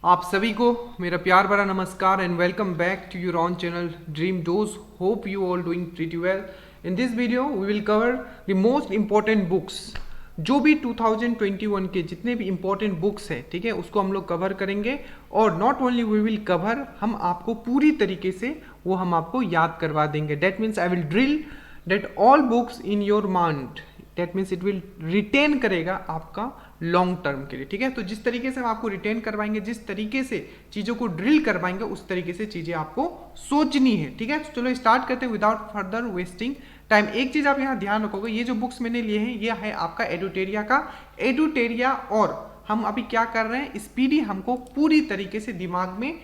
आप सभी को मेरा प्यार भरा नमस्कार and welcome back to your own channel Dream Dose. Hope you all doing pretty well. In this video we will cover the most important books. जो भी 2021 के जितने भी इंपॉर्टेंट बुक्स हैं, ठीक है, उसको हम लोग कवर करेंगे. और not only we will cover, हम आपको पूरी तरीके से वो हम आपको याद करवा देंगे. That means I will drill that all books in your mind. That means it will retain करेगा आपका लॉन्ग टर्म के लिए. ठीक है, तो जिस तरीके से हम आपको रिटेन करवाएंगे, जिस तरीके से चीज़ों को ड्रिल करवाएंगे, उस तरीके से चीज़ें आपको सोचनी है. ठीक है, तो चलो स्टार्ट करते हैं विदाउट फर्दर वेस्टिंग टाइम. एक चीज़ आप यहाँ ध्यान रखोगे, ये जो बुक्स मैंने लिए हैं ये है आपका एडुटेरिया का. एडुटेरिया और हम अभी क्या कर रहे हैं, स्पीडी हमको पूरी तरीके से दिमाग में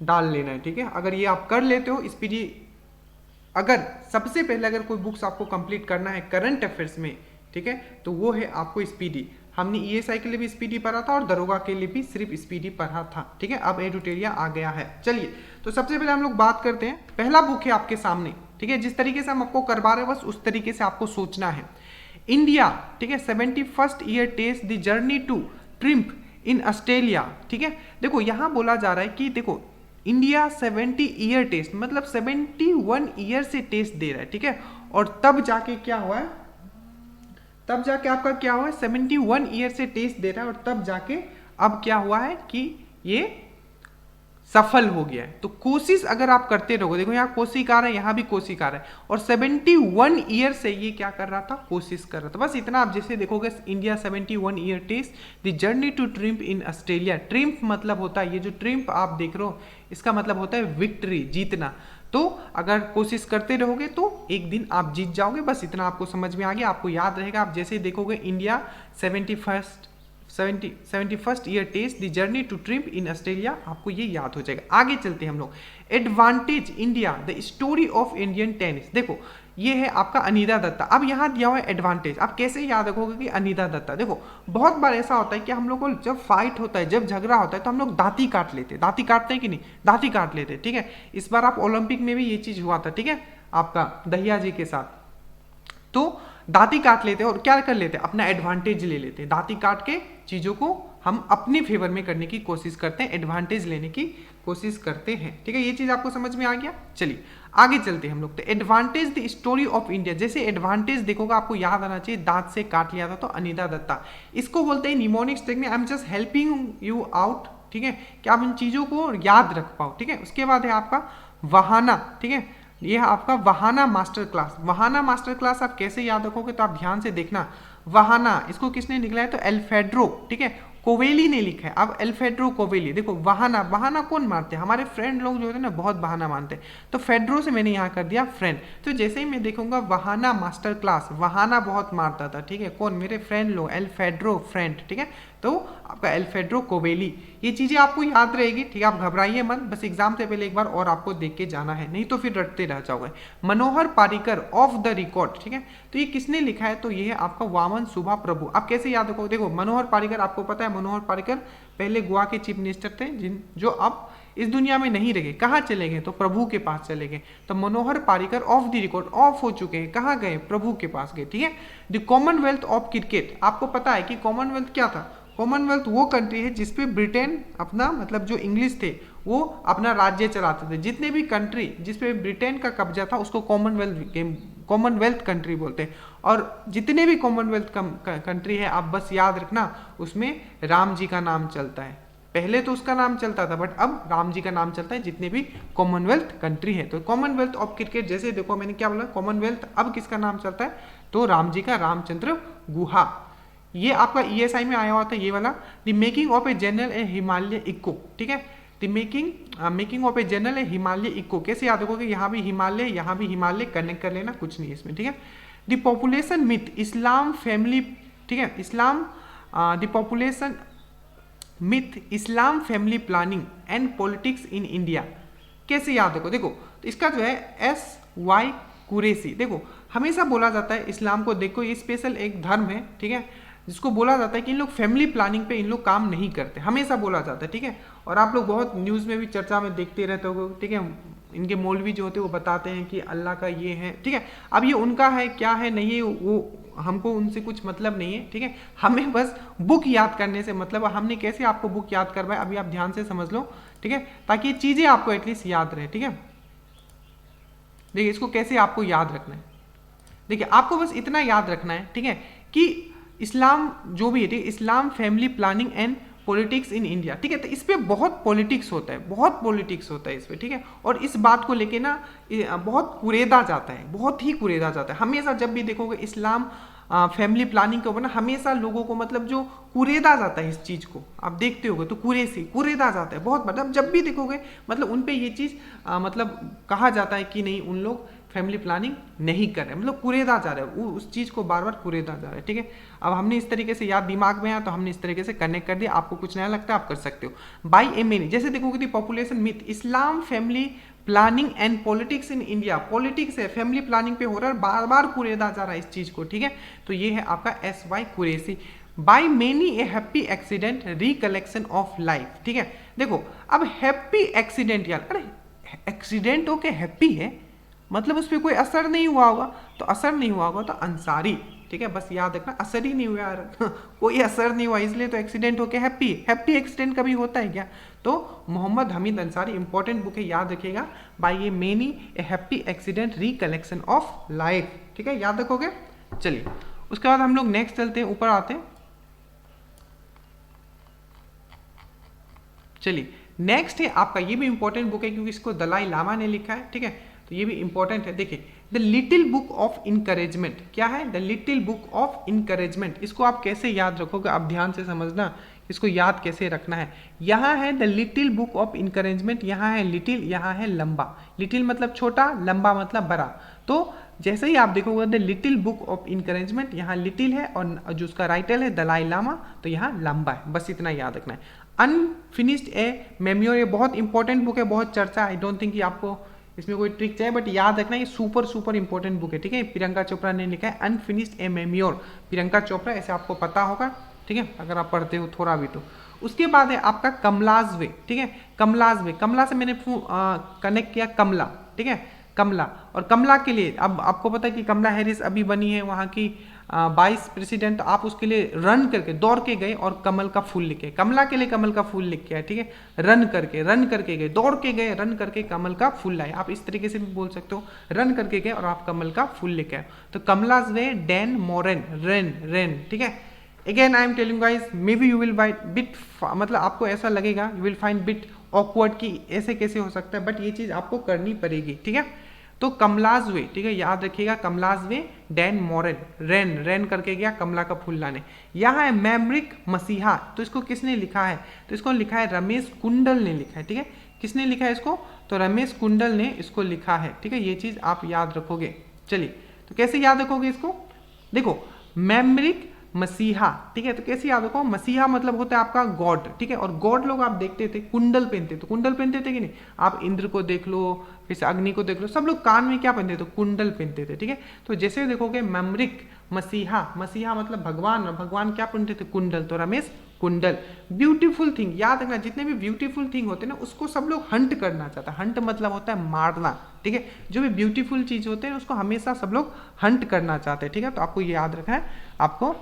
डाल लेना है. ठीक है, अगर ये आप कर लेते हो स्पीडी, अगर सबसे पहले अगर कोई बुक्स आपको कंप्लीट करना है करंट अफेयर्स में, ठीक है, तो वो है आपको स्पीडी. हमने ईएसआई के लिए भी स्पीडी पढ़ा था और दरोगा के लिए भी सिर्फ स्पीडी पढ़ा था. ठीक है, अब एडुटेरिया आ गया है. चलिए, तो सबसे पहले हम लोग बात करते हैं. पहला बुक है आपके सामने. ठीक है, जिस तरीके से हम आपको करवा रहे हैं बस उस तरीके से आपको सोचना है. इंडिया, ठीक है, 71st year test the journey to triumph in Australia. ठीक है, देखो यहाँ बोला जा रहा है कि देखो इंडिया 70 ईयर टेस्ट मतलब 71 ईयर से टेस्ट दे रहा है. ठीक है, और तब जाके क्या हुआ है, तब जाके आपका क्या हुआ है, 71 ईयर से टेस्ट दे रहा है और तब जाके अब क्या हुआ है कि ये सफल हो गया है. तो कोशिश अगर आप करते रहोगे, देखो यहाँ कोशिकार है, यहाँ भी कोशिकार है, और 71 ईयर से ये क्या कर रहा था, कोशिश कर रहा था. बस इतना आप जैसे देखोगे, India 71 year test the journey to triumph in Australia. Triumph मतलब होता है, ये जो ट्रिम्प आप देख रहे हो इसका मतलब होता है विक्ट्री, जीतना. तो अगर कोशिश करते रहोगे तो एक दिन आप जीत जाओगे. बस इतना आपको समझ में आ गया, आपको याद रहेगा. आप जैसे देखोगे India 71st year test the journey to trip in Australia, आपको ये याद हो जाएगा. आगे चलते हैं हम लोग. Advantage India the story of Indian tennis. देखो ये है आपका अनीता दत्ता. अब यहाँ दिया हुआ है एडवांटेज. आप कैसे याद रखोगे कि अनीता दत्ता, देखो बहुत बार ऐसा होता है कि हम लोग को जब फाइट होता है, जब झगड़ा होता है, तो हम लोग दांती काट लेते हैं. दांती काटते हैं कि नहीं, दांती काट लेते हैं. ठीक है, इस बार आप ओलंपिक में भी ये चीज हुआ था. ठीक है, आपका दहिया जी के साथ. तो दांती काट लेते हैं और क्या कर लेते हैं, अपना एडवांटेज ले लेते हैं. दांती काट के चीजों को हम अपने फेवर में करने की कोशिश करते हैं, एडवांटेज लेने की कोशिश करते हैं. ठीक है, ये चीज आपको समझ में आ गया. चलिए आगे चलते हैं हम लोग. तो advantage the story of India, जैसे एडवांटेज देखोगे आपको याद आना चाहिए, दांत से काट लिया था तो अनीता दत्ता. इसको बोलते हैं mnemonics technique. I am just helping you out. ठीक है, कि आप इन चीजों को याद रख पाओ. ठीक है, उसके बाद है आपका वहाना. ठीक है, ये है आपका वहाना मास्टर क्लास. वहाना मास्टर क्लास आप कैसे याद रखोगे, तो आप ध्यान से देखना. वहाना इसको किसने निकला है, तो एल्फ्रेडो, ठीक है, कोवेली ने लिखा है. अब एल्फ्रेडो कोवेली, देखो वहाना, वहाना कौन मारते हैं, हमारे फ्रेंड लोग जो होते हैं ना बहुत बहाना मानते हैं, तो फेड्रो से मैंने यहाँ कर दिया फ्रेंड. तो जैसे ही मैं देखूंगा वहाना मास्टर क्लास, वहाना बहुत मारता था. ठीक है, कौन, मेरे फ्रेंड लोग, एल्फ्रेडो फ्रेंड. ठीक है, तो आपका एल्फ्रेडो कोवेली, ये चीजें आपको याद रहेगी. ठीक है, आप घबराइए मत, बस एग्जाम से पहले एक बार और आपको देख के जाना है, नहीं तो फिर रटते रह जाओगे. मनोहर पारिकर ऑफ द रिकॉर्ड. ठीक है, तो ये किसने लिखा है, तो ये है आपका वामन सुभा प्रभु. आप कैसे याद रखोगे, देखो मनोहर पारिकर, आपको पता है मनोहर पारिकर पहले गोवा के चीफ मिनिस्टर थे, जो अब इस दुनिया में नहीं रहे. कहाँ चले गए, तो प्रभु के पास चले गए. तो Manohar Parrikar off the record, off हो चुके हैं, कहाँ गए, प्रभु के पास गए. ठीक है, द कॉमनवेल्थ ऑफ क्रिकेट, आपको पता है कि कॉमनवेल्थ क्या था. कॉमनवेल्थ वो कंट्री है जिसपे ब्रिटेन अपना, मतलब जो इंग्लिश थे वो अपना राज्य चलाते थे. जितने भी कंट्री जिसपे ब्रिटेन का कब्जा था उसको कॉमनवेल्थ कंट्री बोलते हैं. और जितने भी कॉमनवेल्थ कंट्री है, आप बस याद रखना उसमें राम जी का नाम चलता है. पहले तो उसका नाम चलता था, बट अब राम जी का नाम चलता है जितने भी कॉमनवेल्थ कंट्री है. तो कॉमनवेल्थ ऑफ क्रिकेट, जैसे देखो मैंने क्या बोला, कॉमनवेल्थ अब किसका नाम चलता है, तो राम जी का, रामचंद्र गुहा. ये आपका ईएसआई में आया हुआ था ये वाला. The making of a general a Himalaya echo. ठीक है, the making of a general a Himalaya echo, कैसे याद रखोगे, यहाँ भी हिमालय, यहाँ भी हिमालय, कनेक्ट कर लेना, कुछ नहीं इसमें. ठीक है, the population myth Islam family. ठीक है, Islam, the population myth Islam family planning and politics in India, कैसे याद रखो, देखो तो इसका जो है SY कुरैशी. देखो हमेशा बोला जाता है इस्लाम को, देखो ये स्पेशल एक धर्म है. ठीक है, जिसको बोला जाता है कि इन लोग फैमिली प्लानिंग पे इन लोग काम नहीं करते, हमेशा बोला जाता है. ठीक है, और आप लोग बहुत न्यूज़ में भी चर्चा में देखते रहते हो. ठीक है, इनके मौलवी जो होते हैं वो बताते हैं कि अल्लाह का ये है. ठीक है, अब ये उनका है क्या है नहीं है वो हमको उनसे कुछ मतलब नहीं है, ठीक है। हमें बस बुक याद करने से मतलब, हमने कैसे आपको बुक याद करवाया अभी आप ध्यान से समझ लो, ठीक है, ताकि ये चीज़ें आपको एटलीस्ट याद रहे, ठीक है। देखिए इसको कैसे आपको याद रखना है, देखिए आपको बस इतना याद रखना है, ठीक है, कि इस्लाम जो भी है, ठीक है, Islam family planning and politics in India, ठीक है। तो इस पे बहुत पॉलिटिक्स होता है, बहुत पॉलिटिक्स होता है इस पे, ठीक है। और इस बात को लेके ना बहुत कुरेदा जाता है, बहुत ही कुरेदा जाता है। हमेशा जब भी देखोगे इस्लाम फैमिली प्लानिंग के ऊपर ना हमेशा लोगों को मतलब जो कुरेदा जाता है इस चीज़ को, आप देखते होगे तो कुरेदा जाता है बहुत, मतलब जब भी देखोगे मतलब उन पे ये चीज़ मतलब कहा जाता है कि नहीं उन लोग फैमिली प्लानिंग नहीं कर रहे, मतलब कुरेदा जा रहे हैं, उस चीज़ को बार बार कुरेदा जा रहे हैं, ठीक है। अब हमने इस तरीके से याद दिमाग में आया तो हमने इस तरीके से कनेक्ट कर दिया, आपको कुछ नया लगता है आप कर सकते हो। बाई ए मेनी, जैसे देखोगे population myth, Islam family planning and politics in India, politics है फैमिली प्लानिंग पे हो रहा है, बार बार कुरेदा जा रहा है इस चीज़ को, ठीक है। तो ये है आपका SY Qureshi. By many a happy accident recollection of life, ठीक है। देखो अब हैप्पी एक्सीडेंट यार, अरे एक्सीडेंट हो के हैप्पी है मतलब उस पर कोई असर नहीं हुआ होगा, तो असर नहीं हुआ होगा तो अंसारी, ठीक है, बस याद रखना असर ही नहीं हुआ यार कोई असर नहीं हुआ इसलिए तो एक्सीडेंट होके हैप्पी, हैप्पी एक्सीडेंट कभी होता है क्या। तो मोहम्मद हमीद अंसारी, इंपॉर्टेंट बुक है याद रखिएगा, by a many a happy accident recollection of life, ठीक है, याद रखोगे। चलिए उसके बाद हम लोग नेक्स्ट चलते हैं, ऊपर आते हैं। चलिए नेक्स्ट है आपका, ये भी इंपॉर्टेंट बुक है क्योंकि इसको दलाई लामा ने लिखा है, ठीक है, तो ये भी इंपॉर्टेंट है। देखिए the little book of encouragement, क्या है the little book of encouragement, इसको आप कैसे याद रखोगे आप ध्यान से समझना, इसको याद कैसे रखना है। यहाँ है the little book of encouragement, यहाँ है लिटिल, यहाँ है लंबा, लिटिल मतलब छोटा, लंबा मतलब बड़ा। तो जैसे ही आप देखोगे the little book of encouragement, यहाँ लिटिल है और जो उसका राइटल है दलाई लामा, तो यहाँ लंबा है, बस इतना याद रखना है। अनफिनिश्ड ए मेमोर, ये बहुत इंपॉर्टेंट बुक है, बहुत चर्चा, आई डोंट थिंक कि आपको इसमें कोई ट्रिक चाहिए, बट याद रखना ये सुपर इंपॉर्टेंट बुक है, ठीक है। प्रियंका चोपड़ा ने लिखा है अनफिनिश्ड ए मेमोर, प्रियंका चोपड़ा, ऐसे आपको पता होगा, ठीक है, अगर आप पढ़ते हो थोड़ा भी तो। उसके बाद है आपका कमलाज वे, ठीक है, कमलाज वे, कमला से मैंने कनेक्ट किया कमला, ठीक है, कमला। और कमला के लिए अब आपको पता है कि कमला हैरिस अभी बनी है वहाँ की वाइस प्रेसिडेंट, आप उसके लिए रन करके दौड़ के गए और कमल का फूल लिखे, कमला के लिए कमल का फूल लिख के आए, ठीक है, रन करके गए, दौड़ के गए, रन करके कमल का फूल लाए, आप इस तरीके से भी बोल सकते हो, रन करके गए और आप कमल का फूल लेके आए। तो कमलाज वे डैन मोरेन, रेन, ठीक है। Again I am telling guys, may be you will find bit, मतलब आपको ऐसा लगेगा you will find bit awkward कि ऐसे कैसे हो सकता है, बट ये चीज़ आपको करनी पड़ेगी, ठीक है। तो कमलाज वे, ठीक है, याद रखिएगा कमलाज वे डैन मोरेन, रेन करके गया कमला का फूल लाने। यहाँ है मैमरिक मसीहा, तो इसको किसने लिखा है, तो इसको लिखा है रमेश कुंडल ने लिखा है, ठीक है, किसने लिखा है इसको, तो रमेश कुंडल ने इसको लिखा है, ठीक है, ये चीज़ आप याद रखोगे। चलिए तो कैसे याद रखोगे इसको, देखो मैमरिक मसीहा, ठीक है, तो कैसे याद रखो, मसीहा मतलब होता है आपका गॉड, ठीक है, और गॉड लोग आप देखते थे कुंडल पहनते, तो कुंडल पहनते थे कि नहीं, आप इंद्र को देख लो, फिर अग्नि को देख लो, सब लोग कान में क्या पहनते थे, तो कुंडल पहनते थे, ठीक है। तो जैसे देखोगे मैमरिक मसीहा, मसीहा मतलब भगवान, और भगवान क्या पहनते थे, कुंडल, तो रमेश कुंडल। ब्यूटीफुल थिंग, याद रखना जितने भी ब्यूटीफुल थिंग होते हैं ना उसको सब लोग हंट करना चाहता है, हंट मतलब होता है मारना, ठीक है, जो भी ब्यूटीफुल चीज होते हैं उसको हमेशा सब लोग हंट करना चाहते हैं, ठीक है। तो आपको ये याद रखना है, आपको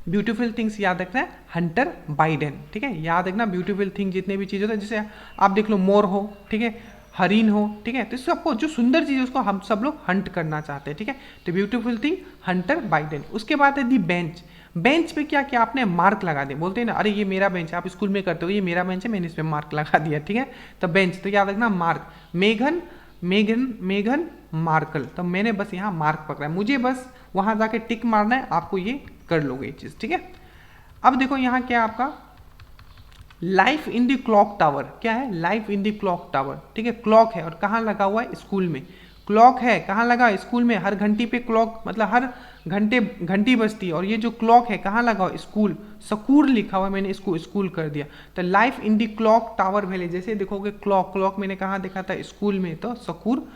ब्यूटीफुल थिंग्स याद रखना है, हंटर बाइडेन, ठीक है, याद रखना ब्यूटीफुल थिंग जितने भी चीज़ होते हैं, जैसे आप देख लो मोर हो, ठीक है, हरिन हो, ठीक है, तो इससे आपको जो सुंदर चीज़ है उसको हम सब लोग हंट करना चाहते हैं, ठीक है। तो ब्यूटीफुल थिंग हंटर बाइडेन। उसके बाद है दी बेंच, बेंच पे क्या किया आपने, मार्क लगा दिया, बोलते हैं ना अरे ये मेरा बेंच है, आप स्कूल में करते हो ये मेरा बेंच है, मैंने इस पर मार्क लगा दिया, ठीक है। तो बेंच, तो याद रखना मार्क। मेघन मार्कल, तो मैंने बस यहाँ मार्क पकड़ा है, मुझे बस वहाँ जाके टिक मारना है, आपको ये कर लोगे ये चीज़, ठीक है। अब देखो यहाँ क्या है आपका life in the clock tower, क्या है life in the clock tower, ठीक है, क्लॉक है और कहाँ लगा हुआ है, स्कूल में, क्लॉक है कहाँ लगा है, स्कूल में, हर घंटी पे क्लॉक मतलब हर घंटे घंटी बजती है, और ये जो क्लॉक है कहाँ लगा हुआ, स्कूल, स्कूल लिखा हुआ है, मैंने इसको स्कूल कर दिया। तो life in the clock tower भेले, जैसे देखोगे क्लॉक मैंने कहाँ देखा था, स्कूल में, तो सकूर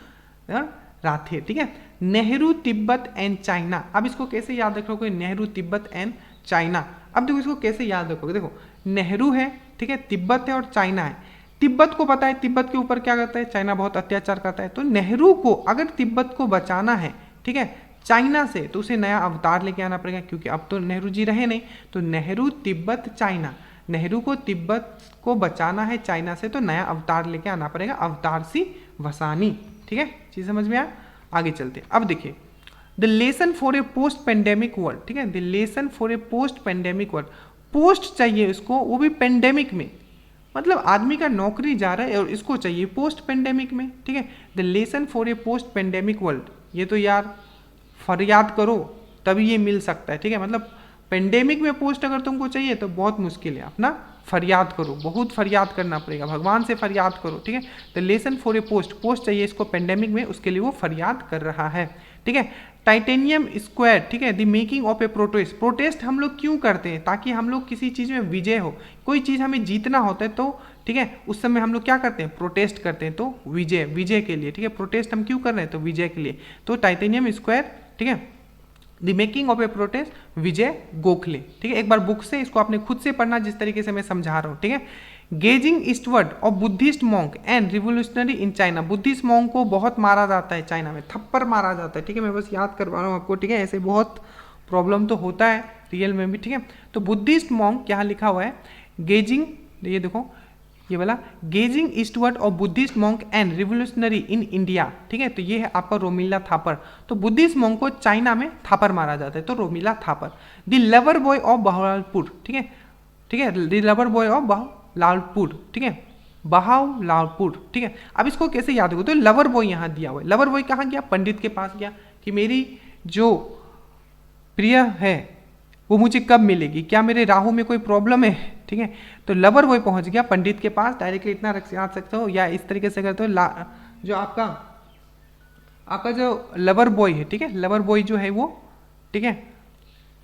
राथे, ठीक है। नेहरू तिब्बत एंड चाइना, अब इसको कैसे याद रखोगे, नेहरू तिब्बत एंड चाइना। अब देखो इसको कैसे याद रखोगे, देखो नेहरू है, ठीक है, तिब्बत है और चाइना है। तिब्बत को पता है तिब्बत के ऊपर क्या करता है, चाइना बहुत अत्याचार करता है, तो नेहरू को अगर तिब्बत को बचाना है, ठीक है, चाइना से तो उसे नया अवतार लेके आना पड़ेगा, क्योंकि अब तो नेहरू जी रहे नहीं, तो नेहरू तिब्बत चाइना, नेहरू को तिब्बत को बचाना है चाइना से, तो नया अवतार लेके आना पड़ेगा, अवतार सी वसानी। ठीक है, चीज समझ में आया। आगे चलते अब देखिए the lesson for a post pandemic world. ठीक है, the lesson for a post pandemic world, post चाहिए इसको, वो भी पेंडेमिक में, मतलब आदमी का नौकरी जा रहा है और इसको चाहिए पोस्ट पेंडेमिक में। ठीक है, the lesson for a post pandemic world, ये तो यार फरियाद करो तभी ये मिल सकता है। ठीक है, मतलब पेंडेमिक में पोस्ट अगर तुमको चाहिए तो बहुत मुश्किल है, अपना फरियाद करो, बहुत फरियाद करना पड़ेगा, भगवान से फरियाद करो। ठीक है, the lesson for a post, post चाहिए इसको पेंडेमिक में, उसके लिए वो फरियाद कर रहा है। ठीक है, टाइटेनियम स्क्वायर। ठीक है, the making of a protest, protest हम लोग क्यों करते हैं, ताकि हम लोग किसी चीज़ में विजय हो, कोई चीज़ हमें जीतना होता है तो ठीक है उस समय हम लोग क्या करते हैं, प्रोटेस्ट करते हैं, तो विजय के लिए। ठीक है, प्रोटेस्ट हम क्यों कर रहे हैं, तो विजय के लिए, तो टाइटेनियम स्क्वायर। ठीक है, the making of a protest, Vijay Gokhale. ठीक है, एक बार बुक से इसको आपने खुद से पढ़ना जिस तरीके से मैं समझा रहा हूँ। ठीक है, gazing eastward of Buddhist monk and revolutionary in China, Buddhist monk को बहुत मारा जाता है चाइना में, थप्पड़ मारा जाता है। ठीक है, मैं बस याद करवा रहा हूँ आपको। ठीक है, ऐसे बहुत प्रॉब्लम तो होता है रियल में भी। ठीक है, तो बुद्धिस्ट मॉन्क यहाँ लिखा हुआ है गेजिंग, ये देखो ये वाला gazing eastward of Buddhist monk and revolutionary in India. ठीक है, तो ये है आपका रोमिला थापर, तो बुद्धिस्ट मॉन्क को चाइना में थापर मारा जाता है, तो Romila Thapar. The lover boy of Bahawalpur. ठीक है, ठीक है, the lover boy of Bahawalpur. ठीक है, बहावलपुर। ठीक है, अब इसको कैसे याद होगा, तो लवर बॉय यहाँ दिया हुआ है, लवर बॉय कहाँ गया, पंडित के पास गया कि मेरी जो प्रिय है वो मुझे कब मिलेगी, क्या मेरे राहु में कोई प्रॉब्लम है। ठीक है, तो लवर बॉय पहुंच गया पंडित के पास, डायरेक्टली इतना याद सकते हो, या इस तरीके से करते हो जो आपका जो लवर बॉय है, ठीक है, लवर बॉय जो है वो, ठीक है,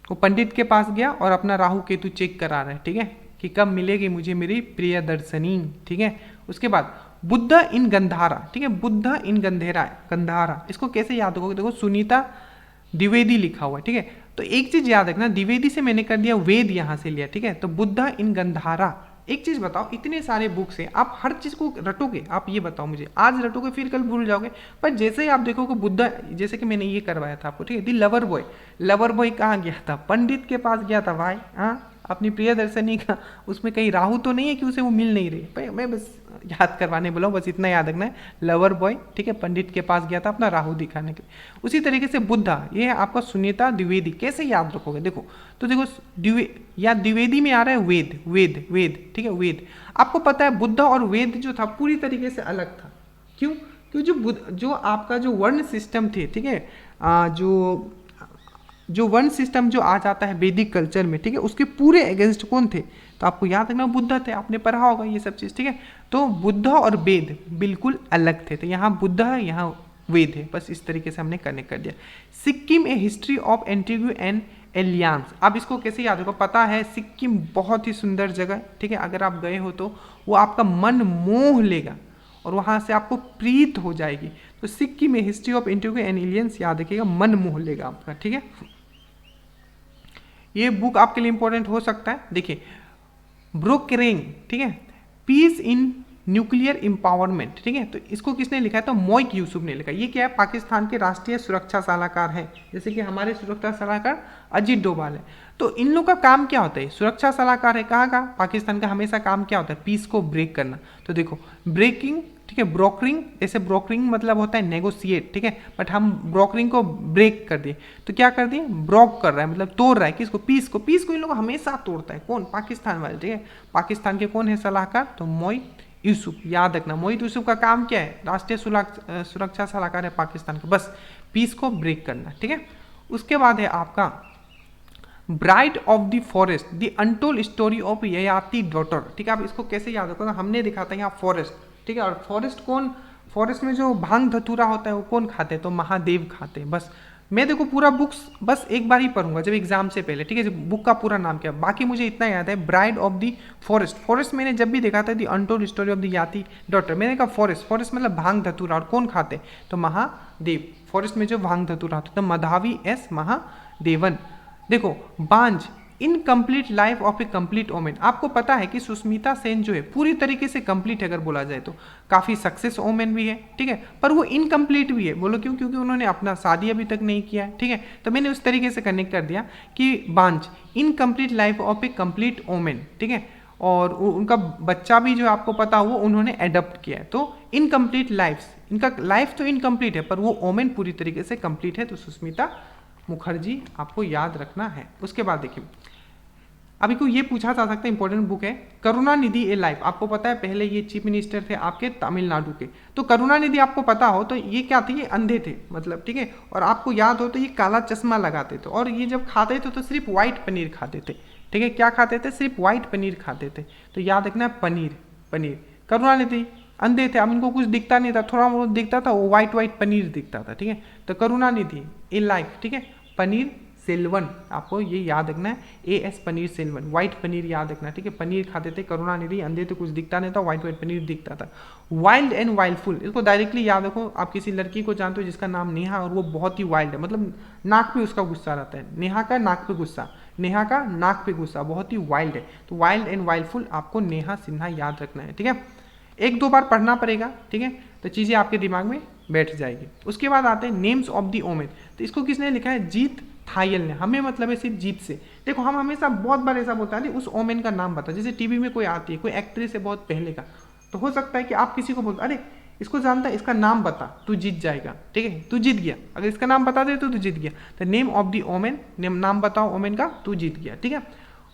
वो पंडित के पास गया और अपना राहु केतु चेक करा रहा है। ठीक है, कि कब मिलेगी मुझे मेरी प्रिय दर्शनी। ठीक है, उसके बाद बुद्ध इन गंधारा। ठीक है, बुद्ध इन गंधारा, इसको कैसे याद होगा, देखो सुनीता द्विवेदी लिखा हुआ है। ठीक है, तो एक चीज याद रखना, द्विवेदी से मैंने कर दिया वेद यहां से लिया। ठीक है, तो बुद्ध इन गंधारा। एक चीज बताओ, इतने सारे बुक्स हैं, आप हर चीज को रटोगे, आप ये बताओ मुझे, आज रटोगे फिर कल भूल जाओगे, पर जैसे ही आप देखोगे बुद्ध, जैसे कि मैंने ये करवाया था आपको। ठीक है, दी लवर बॉय, लवर बॉय कहाँ गया था, पंडित के पास गया था भाई। हाँ, अपनी प्रिय दर्शनी का, उसमें कहीं राहु तो नहीं है कि उसे वो मिल नहीं रही, मैं बस याद करवाने बोला हूँ, बस इतना याद रखना है, लवर बॉय। ठीक है, पंडित के पास गया था अपना राहु दिखाने के लिए। उसी तरीके से बुद्धा, ये है आपका सुनीता द्विवेदी, कैसे याद रखोगे, देखो तो देखो द्विवेदी में आ रहा है वेद, वेद वेद। ठीक है, वेद, आपको पता है बुद्ध और वेद जो था पूरी तरीके से अलग था। क्यों, क्योंकि जो आपका जो वर्ण सिस्टम थे, ठीक है, जो वर्ण सिस्टम जो आ जाता है वैदिक कल्चर में, ठीक है, उसके पूरे अगेंस्ट कौन थे, तो आपको याद रखना बुद्ध थे, आपने पढ़ा होगा ये सब चीज़। ठीक है, तो बुद्ध और वेद बिल्कुल अलग थे, तो यहाँ बुद्ध है, यहाँ वेद है, बस इस तरीके से हमने कनेक्ट कर दिया। सिक्किम ए हिस्ट्री ऑफ एंटीग्यू एंड एलियांस, अब इसको कैसे याद होगा, पता है सिक्किम बहुत ही सुंदर जगह। ठीक है, अगर आप गए हो तो वो आपका मन मोह लेगा और वहाँ से आपको प्रीत हो जाएगी। तो सिक्किम ए हिस्ट्री ऑफ एंटीग्यू एंड एलियंस याद रखिएगा, मन मोह लेगा आपका। ठीक है, ये बुक आपके लिए इंपॉर्टेंट हो सकता है। देखिए ब्रोकरिंग, ठीक है, पीस इन न्यूक्लियर एम्पावरमेंट। ठीक है, तो इसको किसने लिखा है, तो मोइक यूसुफ ने लिखा। ये क्या है, पाकिस्तान के राष्ट्रीय सुरक्षा सलाहकार है, जैसे कि हमारे सुरक्षा सलाहकार अजीत डोभाल है। तो इन लोग का काम क्या होता है, सुरक्षा सलाहकार है, कहाँ का, पाकिस्तान का। हमेशा काम क्या होता है, पीस को ब्रेक करना। तो देखो ब्रेकिंग, ठीक है, ब्रोकरिंग, जैसे ब्रोकरिंग मतलब होता है नेगोशिएट। ठीक है, बट हम ब्रोकरिंग को ब्रेक कर दिए, तो क्या कर दिए, ब्रोक कर रहा है, मतलब तोड़ रहा है किसको, पीस को। पीस को इन लोग हमेशा तोड़ता है, कौन, पाकिस्तान वाले। ठीक है, पाकिस्तान के कौन है सलाहकार, तो मोइक यूसुफ, याद रखना। मोइक यूसुफ का काम क्या है, राष्ट्रीय सुरक्षा सलाहकार है पाकिस्तान का, बस पीस को ब्रेक करना। ठीक है, उसके बाद है आपका bride of the forest, the untold story of Yayati daughter. ठीक है, आप इसको कैसे याद रखोगे, हमने दिखा था यहाँ फॉरेस्ट। ठीक है, और फॉरेस्ट कौन, फॉरेस्ट में जो भांग धतूरा होता है वो कौन खाते हैं, तो महादेव खाते हैं। बस मैं देखो पूरा बुक्स बस एक बार ही पढ़ूंगा जब एग्जाम से पहले। ठीक है, बुक का पूरा नाम क्या है, बाकी मुझे इतना याद है, bride of the forest. Forest मैंने जब भी देखा था the untold story of the याति डॉटर, मैंने कहा फॉरेस्ट, फॉरेस्ट मतलब भांग धतूरा, और कौन खाते, तो महादेव। फॉरेस्ट में जो भांग धतूरा होता है, तो मधावी एस महादेवन। देखो बांझ incomplete life of a complete woman. आपको पता है कि सुष्मिता सेन जो है पूरी तरीके से कंप्लीट अगर बोला जाए तो काफ़ी सक्सेस ओमेन भी है, ठीक है, पर वो इनकम्प्लीट भी है। बोलो क्यों? क्योंकि उन्होंने अपना शादी अभी तक नहीं किया है, ठीक है। तो मैंने उस तरीके से कनेक्ट कर दिया कि बांझ, incomplete life of a complete woman, ठीक है, और उनका बच्चा भी जो आपको पता हो वो उन्होंने एडप्ट किया है। तो इनकम्प्लीट लाइफ, इनका लाइफ तो इनकम्प्लीट है पर वो ओमेन पूरी तरीके से कंप्लीट है। तो सुष्मिता मुखर्जी आपको याद रखना है। उसके बाद देखिए, अभी को ये पूछा जा सकता है, इंपॉर्टेंट बुक है करुणानिधि ए लाइफ। आपको पता है पहले ये चीफ मिनिस्टर थे आपके तमिलनाडु के। तो करुणानिधि आपको पता हो तो ये क्या थे, ये अंधे थे मतलब, ठीक है, और आपको याद हो तो ये काला चश्मा लगाते थे और ये जब खाते थे तो सिर्फ व्हाइट पनीर खाते थे, ठीक है। क्या खाते थे? सिर्फ व्हाइट पनीर खाते थे। तो याद रखना पनीर, पनीर। करुणानिधि अंधे थे, अब इनको कुछ दिखता नहीं था, थोड़ा बहुत दिखता था, वो व्हाइट व्हाइट पनीर दिखता था, ठीक है। तो करुणानिधि ए लाइफ, ठीक है, पनीर सेल्वन, आपको ये याद रखना है, AS पनीर सेल्वन, व्हाइट पनीर याद रखना, ठीक है। पनीर खाते थे करुणानिधि, अंधे तो कुछ दिखता नहीं था, व्हाइट व्हाइट पनीर दिखता था। वाइल्ड एंड वाइल्डफुल, इसको डायरेक्टली याद रखो। आप किसी लड़की को जानते हो जिसका नाम नेहा और वो बहुत ही वाइल्ड है, मतलब नाक पे उसका गुस्सा रहता है, नेहा का नाक पे गुस्सा, नेहा का नाक पे गुस्सा, बहुत ही वाइल्ड है। तो वाइल्ड एंड वाइल्डफुल आपको नेहा सिन्हा याद रखना है, ठीक है। एक दो बार पढ़ना पड़ेगा, ठीक है, तो चीज़ें आपके दिमाग में बैठ जाएगी। उसके बाद आते हैं नेम्स ऑफ दी ओमेन। तो इसको किसने लिखा है? जीत थायल ने। हमें मतलब है सिर्फ जीत से। देखो हम हमेशा बहुत बार ऐसा बोलते हैं उस ओमेन का नाम बता, जैसे टीवी में कोई आती है, कोई एक्ट्रेस है बहुत पहले का, तो हो सकता है कि आप किसी को बोलते अरे इसको जानता है, इसका नाम बता, तू जीत जाएगा, ठीक है, तू जीत गया। अगर इसका नाम बता दे तो तू जीत गया। तो नेम ऑफ दी ओमेन, नाम बताओ ओमेन का, तू जीत गया, ठीक है।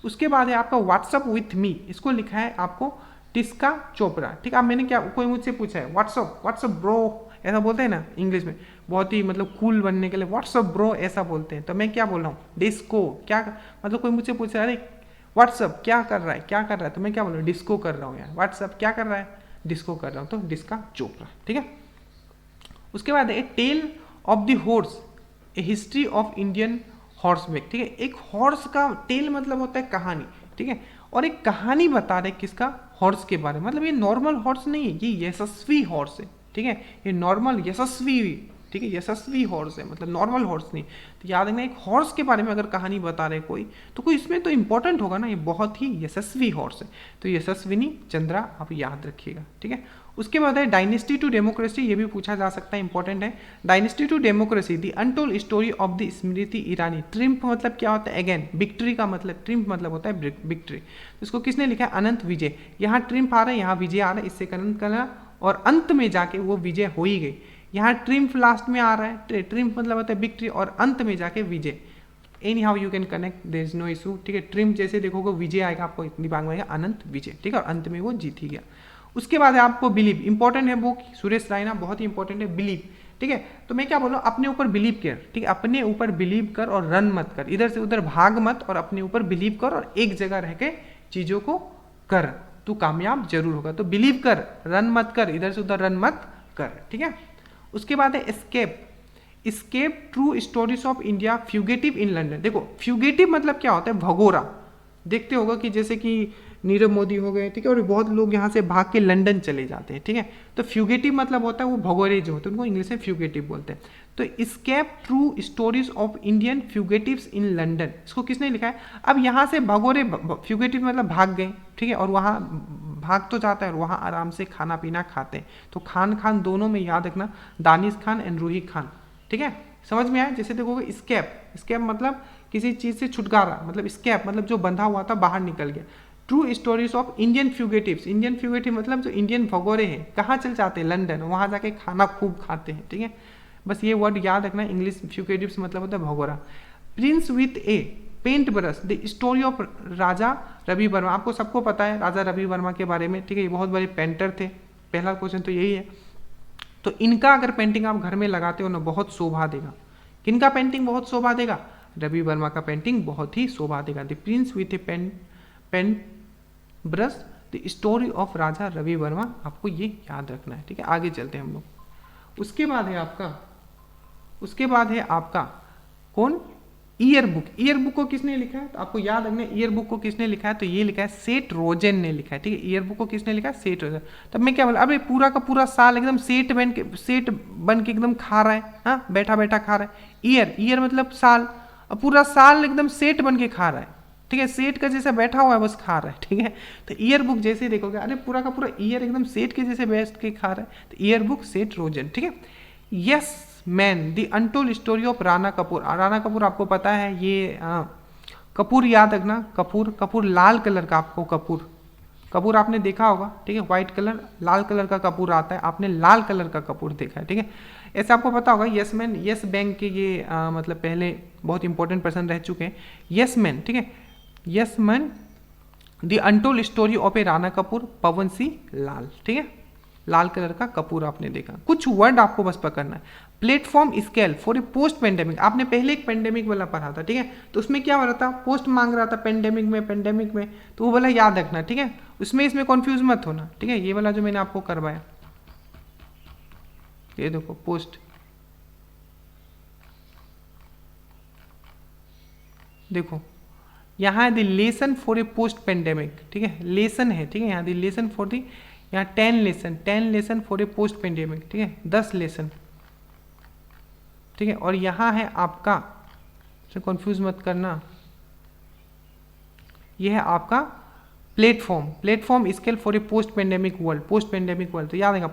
उसके बाद है आपका व्हाट्सअप विथ मी। इसको लिखा है आपको टिस्का चोपड़ा, ठीक है। अब मैंने क्या, कोई मुझसे पूछा है व्हाट्सअप ब्रो, ऐसा बोलते हैं ना इंग्लिश में, बहुत ही मतलब कूल बनने के लिए व्हाट्सअप ब्रो ऐसा बोलते हैं। तो मैं क्या बोल रहा हूँ? डिस्को। क्या मतलब कोई मुझसे पूछा अरे व्हाट्सअप क्या कर रहा है, क्या कर रहा है, तो मैं क्या बोल रहा हूँ? डिस्को कर रहा हूँ यार। व्हाट्सअप क्या कर रहा है? डिस्को कर रहा हूँ। तो डिस्का चोपड़ा, ठीक है। उसके बाद a tale of the horse, a history of Indian horseback, ठीक है। एक हॉर्स का टेल मतलब होता है कहानी, ठीक है, और एक कहानी बता रहे किसका? हॉर्स के बारे में। मतलब ये नॉर्मल हॉर्स नहीं है, ये यशस्वी हॉर्स है, ठीक है, ये नॉर्मल यशस्वी, ठीक है, यशस्वी हॉर्स है, मतलब नॉर्मल हॉर्स नहीं। तो याद रखना एक हॉर्स के बारे में अगर कहानी बता रहे कोई, तो कोई इसमें तो इंपॉर्टेंट होगा ना, ये बहुत ही यशस्वी हॉर्स है। तो यशस्विनी चंद्रा आप याद रखिएगा, ठीक है। उसके बाद है डायनेस्टी टू डेमोक्रेसी, ये भी पूछा जा सकता है, इंपॉर्टेंट है। Dynasty to democracy, the untold story of the Smriti Irani. Triumph मतलब क्या होता है? अगेन विक्ट्री का मतलब, ट्रिम्फ मतलब होता है विक्ट्री। इसको किसने लिखा है? अनंत विजय। यहाँ ट्रिम्फ आ रहा है, यहाँ विजय आ रहा है, इससे कनेक्ट करना, और अंत में जाके वो विजय हो ही गई। यहाँ ट्रिम्फ लास्ट में आ रहा है, ट्रिम्फ मतलब होता है विक्ट्री, और अंत में जाके विजय। Anyhow you can connect, there is no issue, ठीक है। ट्रिम्फ जैसे देखोगे विजय आएगा, आपको दिमाग में आएगा अनंत विजय, ठीक है, और अंत में वो जीत ही गया। उसके बाद है आपको बिलीव, इंपॉर्टेंट है बुक, सुरेश रायना, बहुत ही इंपॉर्टेंट है बिलीव, ठीक है। तो मैं क्या बोल रहा हूँ? अपने ऊपर बिलीव कर, ठीक है, अपने ऊपर बिलीव कर और रन मत कर, इधर से उधर भाग मत, और अपने ऊपर बिलीव कर और एक जगह रह के चीजों को कर, तू कामयाब जरूर होगा। तो बिलीव कर, रन मत कर, इधर से उधर रन मत कर, ठीक है। उसके बाद है escape, escape true stories of India fugitive in London. देखो फ्यूगेटिव मतलब क्या होता है? भगोरा। देखते होगा कि जैसे कि नीरव मोदी हो गए, ठीक है, और बहुत लोग यहाँ से भाग के लंदन चले जाते हैं, ठीक है। तो फ्यूगेटिव मतलब होता है वो भगोरे जो होते हैं, उनको इंग्लिश में फ्यूगेटिव बोलते हैं। तो escape true stories of Indian fugitives in London, इसको किसने लिखा है? अब यहाँ से भगोरे, फ्यूगेटिव मतलब भाग गए, ठीक है, और वहाँ भाग तो जाता है और वहाँ आराम से खाना पीना खाते हैं। तो खान दोनों में याद रखना, दानिश खान एंड रूही खान, ठीक है, समझ में आया? जैसे देखोगे स्केप, स्केप मतलब किसी चीज़ से छुटकारा, मतलब स्केप मतलब जो बंधा हुआ था बाहर निकल गया। True stories of Indian fugitives, Indian fugitive मतलब जो इंडियन भगोरे हैं, कहाँ चल जाते हैं? लंदन, वहाँ जाके खाना खूब खाते हैं, ठीक है। बस ये वर्ड याद रखना, इंग्लिश फ्यूगेटिव्स मतलब होता है भगोरा। Prince with a paint brush, the story of Raja Ravi Varma. आपको सबको पता है राजा रवि वर्मा के बारे में, ठीक है, ये बहुत बड़े पेंटर थे। पहला क्वेश्चन तो यही है। तो इनका अगर पेंटिंग आप घर में लगाते हो ना, बहुत शोभा देगा। किनका पेंटिंग बहुत शोभा देगा? रवि वर्मा का पेंटिंग बहुत ही शोभा देगा। The prince with a pen brush, the story of Raja Ravi Varma, आपको ये याद रखना है, ठीक है। आगे चलते हैं हम लोग। उसके बाद है आपका कौन? Year book. ईयर बुक को किसने लिखा है? तो आपको याद रखना है ईयर बुक को किसने लिखा है, तो ये लिखा है सेठ रोजन ने लिखा है, ठीक है। ईयर बुक को किसने लिखा है? सेठ रोजन। तब मैं क्या बोला, अबे पूरा का पूरा साल एकदम सेठ बन के एकदम खा रहा है, हाँ, बैठा बैठा खा रहा है। ईयर मतलब साल, और पूरा साल एकदम सेठ बन के खा रहा है, ठीक है, सेठ का जैसा बैठा हुआ है बस खा रहा है, ठीक है। तो ईयर बुक जैसे देखोगे, अरे पूरा का पूरा ईयर एकदम सेठ के जैसे बैठ के खा रहा है, तो ईयर बुक सेठ रोजन, ठीक है। Yes man the untold story of Rana Kapoor. Rana Kapoor आपको पता है, ये कपूर याद रखना, कपूर, कपूर लाल कलर का, आपको कपूर, कपूर आपने देखा होगा, ठीक है, व्हाइट कलर लाल कलर का कपूर आता है, आपने लाल कलर का कपूर देखा है, ठीक है। ऐसा आपको पता होगा, यस मैन, यस बैंक के ये मतलब पहले बहुत इंपॉर्टेंट पर्सन रह चुके हैं, यस मैन, ठीक है। Yes man the untold story of a Rana Kapoor, Pawan Singh Lal, ठीक है, लाल कलर का कपूर आपने देखा। कुछ वर्ड आपको बस पकड़ना है। Platform scale for a post pandemic, आपने पहले एक पेंडेमिक वाला पढ़ा था, ठीक है, तो उसमें क्या हो रहा था, पोस्ट मांग रहा था पेंडेमिक में, तो वो वाला याद रखना, ठीक है, उसमें इसमें कंफ्यूज मत होना, ठीक है। ये वाला जो मैंने आपको करवाया, ये देखो पोस्ट, देखो यहाँ है the lesson for a post pandemic, ठीक है, लेसन है, ठीक है, यहाँ द लेसन फॉर द, यहाँ 10 lesson for a post pandemic, ठीक है, 10 लेसन, ठीक है। और यहाँ है आपका, कंफ्यूज मत करना, यह है आपका platform scale for a post pandemic world, तो याद रखना,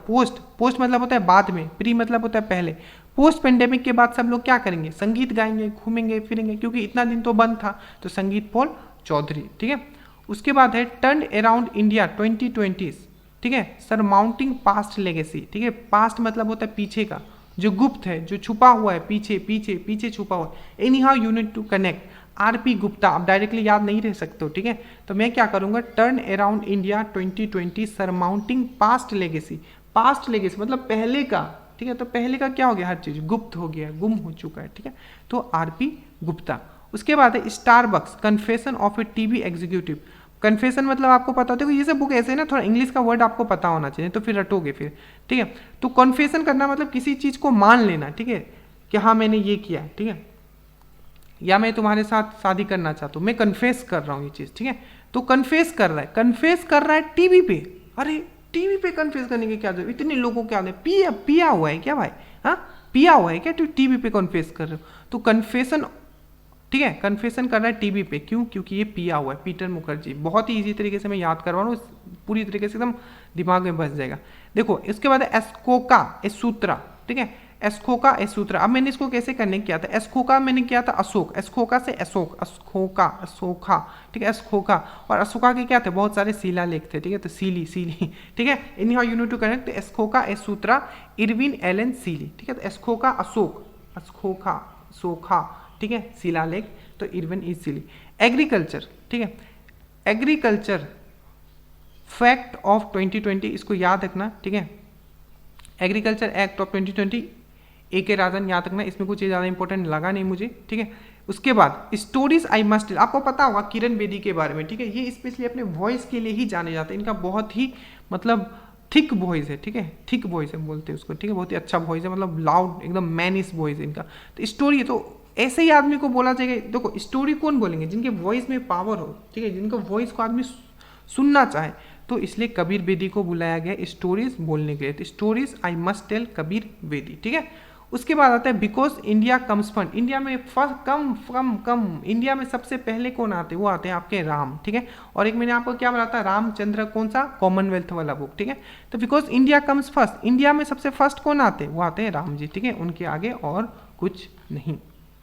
पोस्ट मतलब होता है बाद में, प्री मतलब होता है पहले, पोस्ट पेंडेमिक के बाद सब लोग क्या करेंगे, संगीत गाएंगे, घूमेंगे फिरेंगे, क्योंकि इतना दिन तो बंद था, तो संगीत पॉल चौधरी, ठीक है। उसके बाद है टर्न अराउंड इंडिया 2020, ठीक है, सरमाउंटिंग पास्ट लेगेसी, ठीक है, पास्ट मतलब होता है पीछे का, जो गुप्त है, जो छुपा हुआ है, पीछे छुपा हुआ है। Anyhow you need to connect, R P Gupta, आप डायरेक्टली याद नहीं रह सकते हो, ठीक है। तो मैं क्या करूंगा, turn around India 2020 surmounting past legacy मतलब पहले का, ठीक है, तो पहले का क्या हो गया, हर चीज गुप्त हो गया, गुम हो चुका है, ठीक है, तो आरपी गुप्ता। उसके बाद है Starbucks confession of A TV executive. Confession मतलब आपको पता होता है, ये सब बुक ऐसे है ना, थोड़ा इंग्लिश का वर्ड आपको पता होना चाहिए, तो फिर रटोगे फिर, ठीक है। तो कन्फेशन करना मतलब किसी चीज को मान लेना, ठीक है, कि हाँ मैंने ये किया है, ठीक है, या मैं तुम्हारे साथ शादी करना चाहता हूँ, मैं कन्फेस कर रहा हूँ ये चीज, ठीक है। तो कन्फेस कर रहा है टीवी पे। अरे टीवी पे कन्फेस करने की क्या जरूरत, इतने लोगों के आदत, पिया हुआ है क्या भाई, हाँ पिया हुआ है क्या, तो टीवी पे कन्फेस कर रहे हो, तो कन्फेशन, ठीक है, कन्फेशन कर रहा है टीवी पे, क्यों, क्योंकि ये पिया हुआ है, पीटर मुखर्जी। बहुत ही इजी तरीके से मैं याद करवा रहा हूँ, पूरी तरीके से एकदम दिमाग में बस जाएगा। देखो इसके बाद एस्कोका एसूत्रा, ठीक है, एस्कोका एसूत्रा। अब मैंने इसको कैसे करने किया था, एस्कोका मैंने किया था अशोक, एस्कोका से अशोक, अशोका, ठीक है, एस्कोका। और अशोका के क्या थे, बहुत सारे शिलालेख थे, ठीक है, तो सीली, ठीक है, in how you need to connect, एस्कोका एसूत्रा, इरविन एलन सीली, ठीक है, तो एस्कोका अशोक, एस्कोका सोखा, ठीक है, शिलालेख, तो इरविन इज सीली। एग्रीकल्चर, ठीक है, एग्रीकल्चर फैक्ट ऑफ 2020, इसको याद रखना, ठीक है, एग्रीकल्चर एक्ट ऑफ 2020, ए के राजन, याद रखना, इसमें कुछ ज़्यादा इंपॉर्टेंट लगा नहीं मुझे, ठीक है। उसके बाद स्टोरीज आई मस्ट टेल, आपको पता होगा किरण बेदी के बारे में, ठीक है, ये स्पेशली अपने वॉइस के लिए ही जाने जाते हैं, इनका बहुत ही मतलब थिक वॉइस है, ठीक है, थिक वॉइस है बोलते हैं उसको, ठीक है, बहुत ही अच्छा वॉइस है, मतलब लाउड एकदम मैनिस वॉइस है इनका। तो स्टोरी है, तो ऐसे ही आदमी को बोला जाएगा, देखो स्टोरी कौन बोलेंगे, जिनके वॉइस में पावर हो, ठीक है, जिनका वॉइस को आदमी सुनना चाहे, तो इसलिए कबीर बेदी को बुलाया गया स्टोरीज बोलने के लिए, तो stories I must tell Kabir Bedi, ठीक है। उसके बाद आता है because India comes first, India में कम इंडिया में सबसे पहले कौन आते हैं, वो आते हैं आपके राम, ठीक है। और एक मैंने आपको क्या बोला था, रामचंद्र, कौन सा, कॉमनवेल्थ वाला बुक, ठीक है। तो because India comes first, India में सबसे फर्स्ट कौन आते हैं, वो आते हैं राम जी, ठीक है, उनके आगे और कुछ नहीं,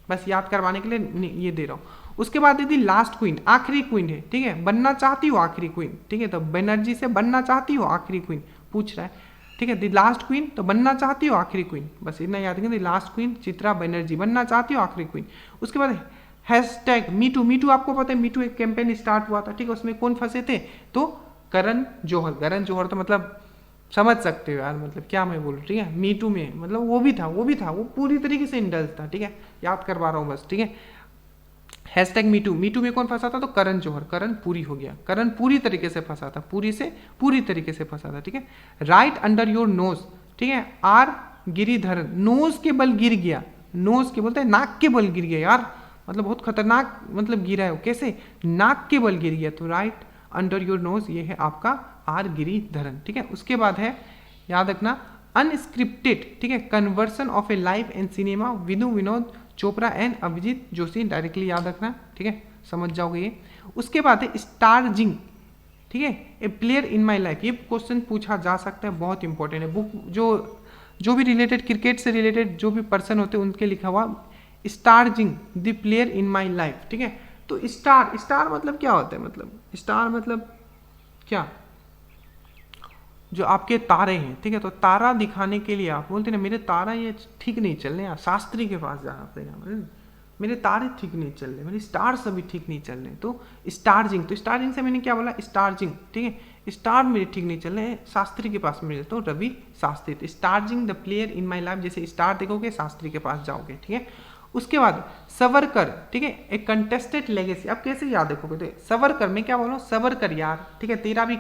बस याद करवाने के लिए ये दे रहा हूँ। उसके बाद दीदी लास्ट क्वीन, आखिरी क्वीन है, ठीक है, बनना चाहती हो आखिरी क्वीन, ठीक है, तो बनर्जी से बनना चाहती हो आखिरी क्वीन पूछ रहा है, ठीक है, द लास्ट क्वीन, तो बनना चाहती हो आखिरी क्वीन, बस इतना याद रखें, the last queen Chitra Banerjee, बनना चाहती हो आखिरी क्वीन। उसके बाद हैशटैग मीटू, आपको पता है मीटू एक कैंपेन स्टार्ट हुआ था, ठीक है, उसमें कौन फंसे थे, तो करण जौहर, तो मतलब समझ सकते हो यार, मतलब क्या मैं बोलूँ, ठीक है, मीटू में मतलब वो भी था, वो पूरी तरीके से इंडल्ज था, ठीक है, याद करवा रहा हूँ बस, ठीक है। हैशटैग मीटू में कौन फंसा था, तो करण जौहर, करण पूरी हो गया, करण पूरी तरीके से फंसा था, पूरी तरीके से फंसा था, ठीक है। राइट अंडर योर नोज, ठीक है, आर गिरिधरन, नोज के बल गिर गया, नोज के बोलते हैं नाक के बल गिर गया यार, मतलब बहुत खतरनाक मतलब गिरा है वो, कैसे, नाक के बल गिर गया, तो राइट अंडर योर नोज, ये है आपका आर गिरिधरन, ठीक है। उसके बाद है याद रखना अनस्क्रिप्टेड, ठीक है, conversion of a life and cinema Vinod Chopra and Abhijat Joshi, directly याद रखना, ठीक है, समझ जाओगे ये। उसके बाद है स्टारजिंग, ठीक है, ए प्लेयर इन माई लाइफ, ये क्वेश्चन पूछा जा सकता है, बहुत इंपॉर्टेंट है। बुक जो भी रिलेटेड क्रिकेट से रिलेटेड जो भी पर्सन होते हैं उनके लिखा हुआ stargazing the player in my life, ठीक है। तो स्टार मतलब क्या होता है, मतलब स्टार मतलब क्या, जो आपके तारे हैं, ठीक है। तो तारा दिखाने के लिए आप बोलते ना मेरे तारा ये ठीक नहीं चल रहे, शास्त्री के पास जाना पड़ेगा, मेरे तारे ठीक नहीं चल रहे, मेरे स्टार्स अभी ठीक नहीं चल रहे। तो स्टारजिंग, तो स्टारजिंग से मैंने क्या बोला, स्टारजिंग, ठीक है, स्टार मेरे ठीक नहीं चल रहे हैं, शास्त्री के पास मिले तो रवि शास्त्री। तो stargazing the player in my life, जैसे स्टार देखोगे शास्त्री के पास जाओगे, ठीक है। उसके बाद सवरकर, ठीक है, एक कंटेस्टेड लेगेसी, आप कैसे याद रखोगे, तो सवरकर मैं क्या बोल रहा हूँ, सवरकर यार, ठीक है, तेरा भी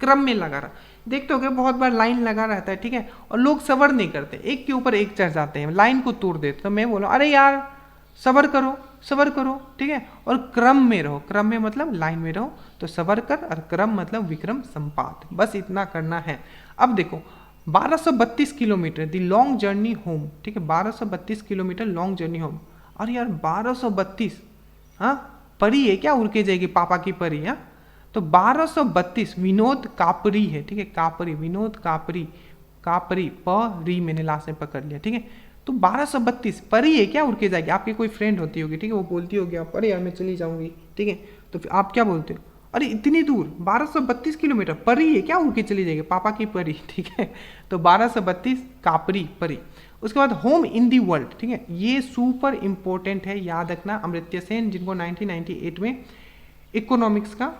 क्रम में लगा रहा, देखते हो बहुत बार लाइन लगा रहता है, ठीक है, और लोग सबर नहीं करते, एक के ऊपर एक चढ़ जाते हैं, लाइन को तोड़ देते। तो मैं बोला अरे यार सबर करो, ठीक है, और क्रम में रहो, क्रम में मतलब लाइन में रहो, तो सबर कर, और क्रम मतलब विक्रम संपात, बस इतना करना है। अब देखो 1232 kilometre the long journey home, ठीक है, 1232 किलोमीटर लॉन्ग जर्नी होम। अरे यार 1232, हाँ परी है क्या, उड़ के जाएगी पापा की परी, हाँ। तो 1232 विनोद कापरी है, ठीक है, कापरी, विनोद कापरी, कापरी प री मैंने लास्ट में पकड़ लिया, ठीक है। तो 1232 परी है क्या, उड़ के जाएगी, आपकी कोई फ्रेंड होती होगी, ठीक है, वो बोलती होगी आप अरे यार मैं चली जाऊंगी, ठीक है, तो फिर आप क्या बोलते हो, अरे इतनी दूर 1232 किलोमीटर परी है क्या, उड़ के चली जाएगी पापा की परी, ठीक है। तो 1232 कापरी परी। उसके बाद होम इन दी वर्ल्ड, ठीक है, ये सुपर इंपॉर्टेंट है, याद रखना, अमर्त्य सेन जिनको 1998 में इकोनॉमिक्स का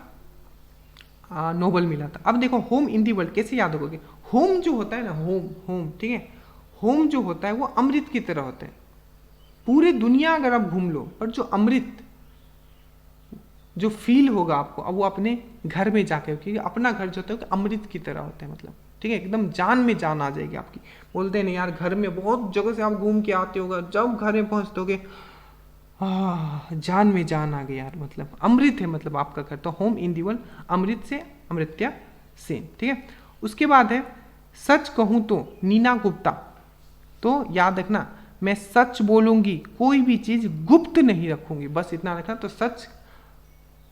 नोबेल मिला था। अब देखो होम इन दी वर्ल्ड कैसे याद रखोगे, होम जो होता है ना, होम, ठीक है, होम जो होता है वो अमृत की तरह होता है, पूरी दुनिया अगर आप घूम लो, पर जो अमृत जो फील होगा आपको, अब वो अपने घर में जाके, क्योंकि अपना घर जो होता है अमृत की तरह होता है, मतलब ठीक है, एकदम जान में जान आ जाएगी आपकी। बोलते नहीं यार घर में बहुत जगह से आप घूम के आते होगा, जब घर में पहुंचते जान में जान आ गई यार, मतलब अमृत है, मतलब आपका घर। तो होम इन दी वर्ल्ड, अमृत से अमृत्या सेन, ठीक है। उसके बाद है सच कहूं तो नीना गुप्ता, तो याद रखना मैं सच बोलूंगी, कोई भी चीज गुप्त नहीं रखूंगी, बस इतना रखना। तो सच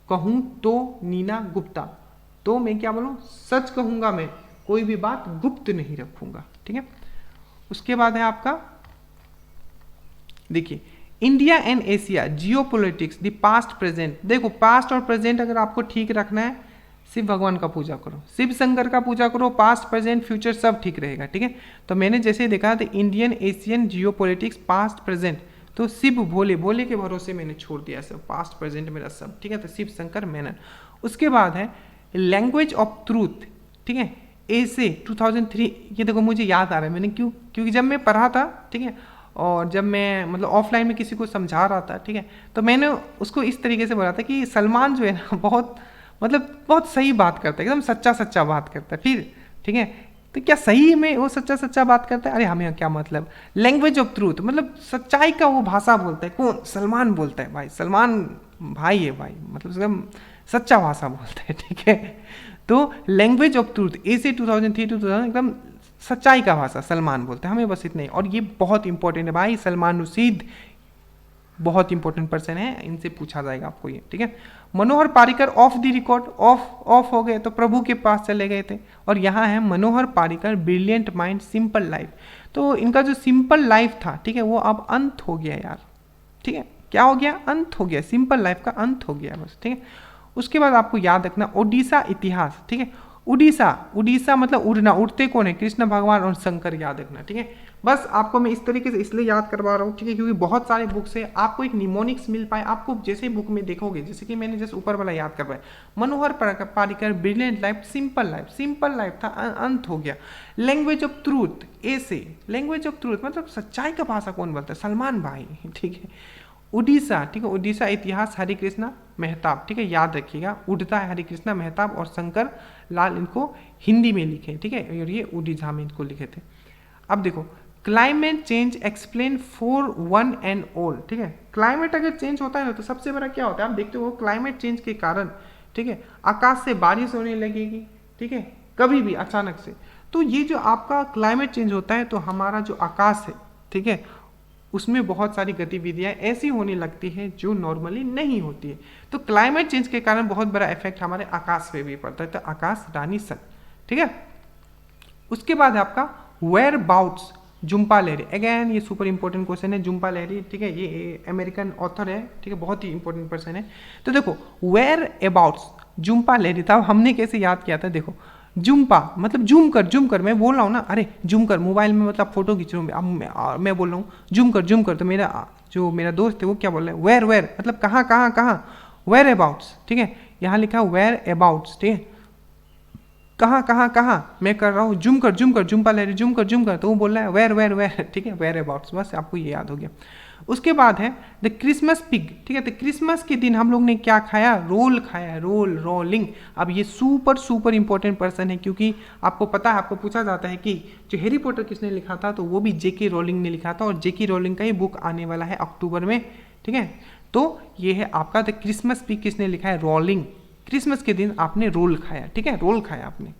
कहूं तो नीना गुप्ता, तो मैं क्या बोलूं, सच कहूंगा मैं, कोई भी बात गुप्त नहीं रखूंगा, ठीक है। उसके बाद है आपका देखिए India and Asia geopolitics the past present. देखो पास्ट और प्रेजेंट अगर आपको ठीक रखना है, शिव भगवान का पूजा करो, शिव शंकर का पूजा करो, पास्ट प्रेजेंट फ्यूचर सब ठीक रहेगा, ठीक है। तो मैंने जैसे देखा था Indian Asian geopolitics past present, तो शिव भोले के भरोसे मैंने छोड़ दिया सब, पास्ट प्रेजेंट मेरा सब, ठीक है। तो शिव शंकर मेनन। उसके बाद है लैंग्वेज ऑफ ट्रूथ, ठीक है, ऐसे 2003, ये देखो मुझे याद आ रहा है, मैंने क्योंकि जब मैं पढ़ा था, ठीक है, और जब मैं मतलब ऑफलाइन में किसी को समझा रहा था, ठीक है, तो मैंने उसको इस तरीके से बोला था कि सलमान जो है ना बहुत सही बात करता है, एकदम सच्चा बात करता है, फिर ठीक है, तो क्या सही में वो सच्चा बात करता है, अरे हमें क्या मतलब, लैंग्वेज ऑफ ट्रूथ मतलब सच्चाई का वो भाषा बोलता है, कौन, सलमान बोलता है भाई, सलमान भाई है भाई, मतलब एकदम सच्चा भाषा बोलता है, ठीक है। तो लैंग्वेज ऑफ ट्रूथ ऐसे 2003 एकदम सच्चाई का भाषा सलमान बोलते हैं, हमें बस इतना ही। और ये बहुत इंपॉर्टेंट है भाई, सलमान रशीद बहुत इंपॉर्टेंट पर्सन है, इनसे पूछा जाएगा आपको ये, ठीक है। Manohar Parrikar off the record, off हो गए तो प्रभु के पास चले गए थे। और यहाँ है Manohar Parrikar brilliant mind simple life, तो इनका जो सिंपल लाइफ था, ठीक है, वो अब अंत हो गया यार, ठीक है, क्या हो गया, अंत हो गया, सिंपल लाइफ का अंत हो गया बस, ठीक है। उसके बाद आपको याद रखना ओडिशा इतिहास, ठीक है, उड़ीसा मतलब उड़ना, उड़ते कौन है, कृष्ण भगवान और शंकर, याद रखना, ठीक है। बस आपको मैं इस तरीके से इसलिए याद करवा रहा हूँ, ठीक है, क्योंकि बहुत सारे बुक्स है, आपको एक निमोनिक्स मिल पाए, आपको जैसे बुक में देखोगे, जैसे कि मैंने जैसे ऊपर वाला याद करवाया, Manohar Parrikar brilliant life, simple life था, अंत हो गया। लैंग्वेज ऑफ ट्रूथ, ऐसे लैंग्वेज ऑफ ट्रूथ मतलब सच्चाई का भाषा कौन बोलता है, सलमान भाई, ठीक है। उड़ीसा, ठीक है, उड़ीसा इतिहास हरे कृष्णा मेहताब, ठीक है, याद रखिएगा, उड़ता है हरे कृष्णा मेहताब और शंकर लाल इनको हिंदी में लिखे, ठीक है, और ये उड़ीसा में इनको लिखे थे। अब देखो climate change explain for one and all, ठीक है, क्लाइमेट अगर चेंज होता है ना तो सबसे बड़ा क्या होता है, आप देखते हो क्लाइमेट चेंज के कारण, ठीक है, आकाश से बारिश होने लगेगी, ठीक है, कभी भी अचानक से। तो ये जो आपका क्लाइमेट चेंज होता है तो हमारा जो आकाश है, ठीक है, उसमें बहुत सारी गतिविधियाँ ऐसी होने लगती है जो नॉर्मली नहीं होती है। तो क्लाइमेट चेंज के कारण बहुत बड़ा इफेक्ट हमारे आकाश पे भी पड़ता है, तो आकाश रानी सन, ठीक है। उसके बाद आपका whereabouts Jhumpa Lahiri, again ये सुपर इंपॉर्टेंट क्वेश्चन है। जुम्पा लहरी, ठीक है, ये अमेरिकन ऑथर है, ठीक है, बहुत ही इंपॉर्टेंट पर्सन है। तो देखो वेयर अबाउट्स जुम्पा लहरी था, हमने कैसे याद किया था, देखो जुम्पा मतलब जूम कर, मैं बोल रहा हूँ ना, अरे जूम कर, मोबाइल में मतलब फोटो खींच रहा हूँ, अब मैं बोल रहा हूँ जूम कर, तो मेरा दोस्त है वो क्या बोल रहा है, वेयर मतलब कहाँ, वेयर अबाउट्स, ठीक है, यहाँ लिखा वेयर अबाउट्स, ठीक है, कहाँ मैं कर रहा हूँ जूम कर, जुम्पा लहरी जूम कर, तो वो बोल रहा है वेयर, ठीक है, वेयर अबाउट्स, बस आपको ये याद हो गया। उसके बाद है द क्रिसमस पिग, ठीक है, तो क्रिसमस के दिन हम लोग ने क्या खाया, रोल खाया, रोलिंग। अब ये सुपर इंपॉर्टेंट पर्सन है, क्योंकि आपको पता है, आपको पूछा जाता है कि जो हैरी पॉटर किसने लिखा था, तो वो भी जेके रोलिंग ने लिखा था, और जेके रोलिंग का ही बुक आने वाला है अक्टूबर में, ठीक है। तो ये है आपका द क्रिसमस पिग, किसने लिखा है, रोलिंग। क्रिसमस के दिन आपने रोल खाया, ठीक है, रोल खाया आपने।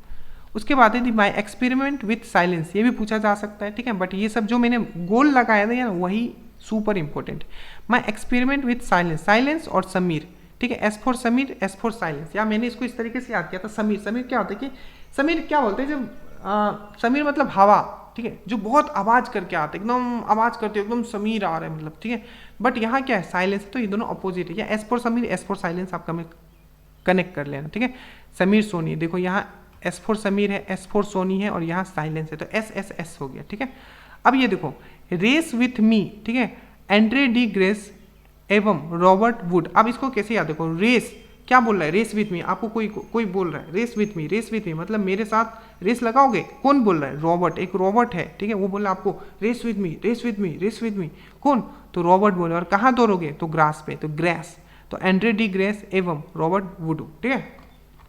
उसके बाद है माई एक्सपेरिमेंट विथ साइलेंस, ये भी पूछा जा सकता है, ठीक है, बट ये सब जो मैंने गोल लगाया था यार वही super important. My experiment with silence और समीर, ठीक है, S for Sameer, S for silence, या मैंने इसको इस तरीके से याद किया था। समीर क्या होता है कि समीर क्या बोलते हैं, जब समीर मतलब हवा, ठीक है, जो बहुत आवाज करके आते, एकदम आवाज करते एकदम समीर आ रहा है मतलब, ठीक है। बट यहाँ क्या है, साइलेंस, तो ये दोनों अपोजिट है, या S for Sameer, S for silence आपका में कनेक्ट कर लेना, ठीक है। समीर सोनी, देखो यहाँ एस फॉर समीर है, एस फॉर सोनी है, और यहाँ साइलेंस है, तो एस हो गया, ठीक है। अब ये देखो रेस विथ मी, ठीक है, एंड्रे डी ग्रेस एवं रॉबर्ट वुड। अब इसको कैसे याद, देखो रेस क्या बोल रहा है, रेस विथ मी, आपको कोई बोल रहा है रेस विथ मी मतलब मेरे साथ रेस लगाओगे, कौन बोल रहा है, रॉबर्ट, एक रॉबर्ट है, ठीक है, वो बोल रहा है आपको रेस विथ मी, कौन, तो रॉबर्ट बोले, और कहाँ दौड़ोगे, तो ग्रास पे, तो ग्रेस, तो एंड्रे डी ग्रेस एवं रॉबर्ट वुड, ठीक है।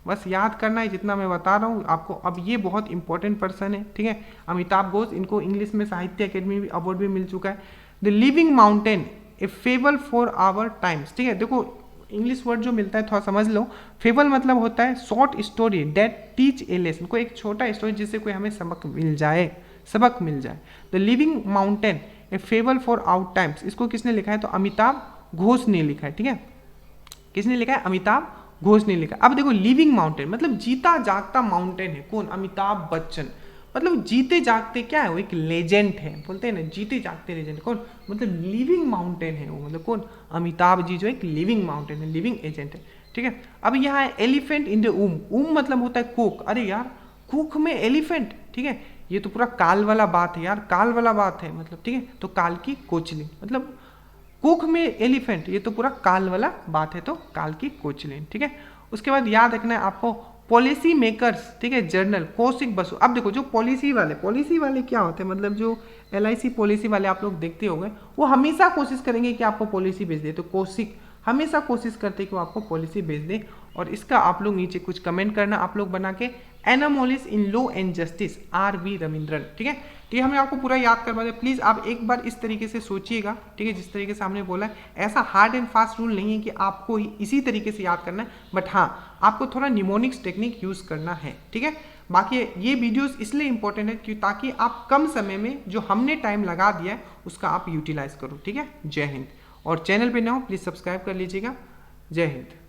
बस याद करना है जितना मैं बता रहा हूँ आपको। अब ये बहुत इंपॉर्टेंट पर्सन है, ठीक है, अमिताभ घोष, इनको इंग्लिश में साहित्य अकेडमी अवार्ड भी मिल चुका है। The living mountain, a fable for our times, ठीक है, देखो इंग्लिश वर्ड जो मिलता है थोड़ा समझ लो। फेबल मतलब होता है short story that teach A lesson, कोई एक छोटा स्टोरी जिससे कोई हमें सबक मिल जाए। The living mountain, a fable for our times, इसको किसने लिखा है, तो अमिताभ घोष ने लिखा है, ठीक है, किसने लिखा है, अमिताभ घोष ने लिखा। अब देखो लिविंग माउंटेन मतलब जीता जागता माउंटेन है, कौन, अमिताभ बच्चन, मतलब जीते जागते क्या है, वो एक लेजेंड है, बोलते हैं ना जीते जागते लेजेंड, कौन, मतलब लिविंग माउंटेन है वो, मतलब कौन, अमिताभ जी जो एक लिविंग माउंटेन है, लिविंग एजेंट है, ठीक है। अब यहाँ है एलिफेंट इन द ऊम मतलब होता है कोक, अरे यार कोक में एलिफेंट, ठीक है, ये तो पूरा काल वाला बात है यार, काल वाला बात है मतलब, ठीक है, तो काल की कोचली, मतलब कुक में एलिफेंट, ये तो पूरा काल वाला बात है, तो काल की कोचलिन, ठीक है। उसके बाद याद रखना है आपको पॉलिसी मेकर्स, ठीक है, जर्नल कौशिक बसु। अब देखो जो पॉलिसी वाले क्या होते हैं, मतलब जो LIC पॉलिसी वाले आप लोग देखते होंगे, वो हमेशा कोशिश करेंगे कि आपको पॉलिसी भेज दे, तो कौशिक हमेशा कोशिश करते हैं कि वो आपको पॉलिसी भेज दे। और इसका आप लोग नीचे कुछ कमेंट करना आप लोग बना के, anomalies in law and justice RV Ravindran, ठीक है। तो ये हमने आपको पूरा याद करवा दिया, प्लीज़ आप एक बार इस तरीके से सोचिएगा, ठीक है, जिस तरीके से हमने बोला है। ऐसा हार्ड एंड फास्ट रूल नहीं है कि आपको इसी तरीके से याद करना है, बट हाँ आपको थोड़ा निमोनिक्स टेक्निक यूज़ करना है, ठीक है। बाकी ये वीडियोस इसलिए इंपॉर्टेंट है कि ताकि आप कम समय में जो हमने टाइम लगा दिया है उसका आप यूटिलाइज करो, ठीक है। जय हिंद, और चैनल पे ना हो प्लीज़ सब्सक्राइब कर लीजिएगा। जय हिंद।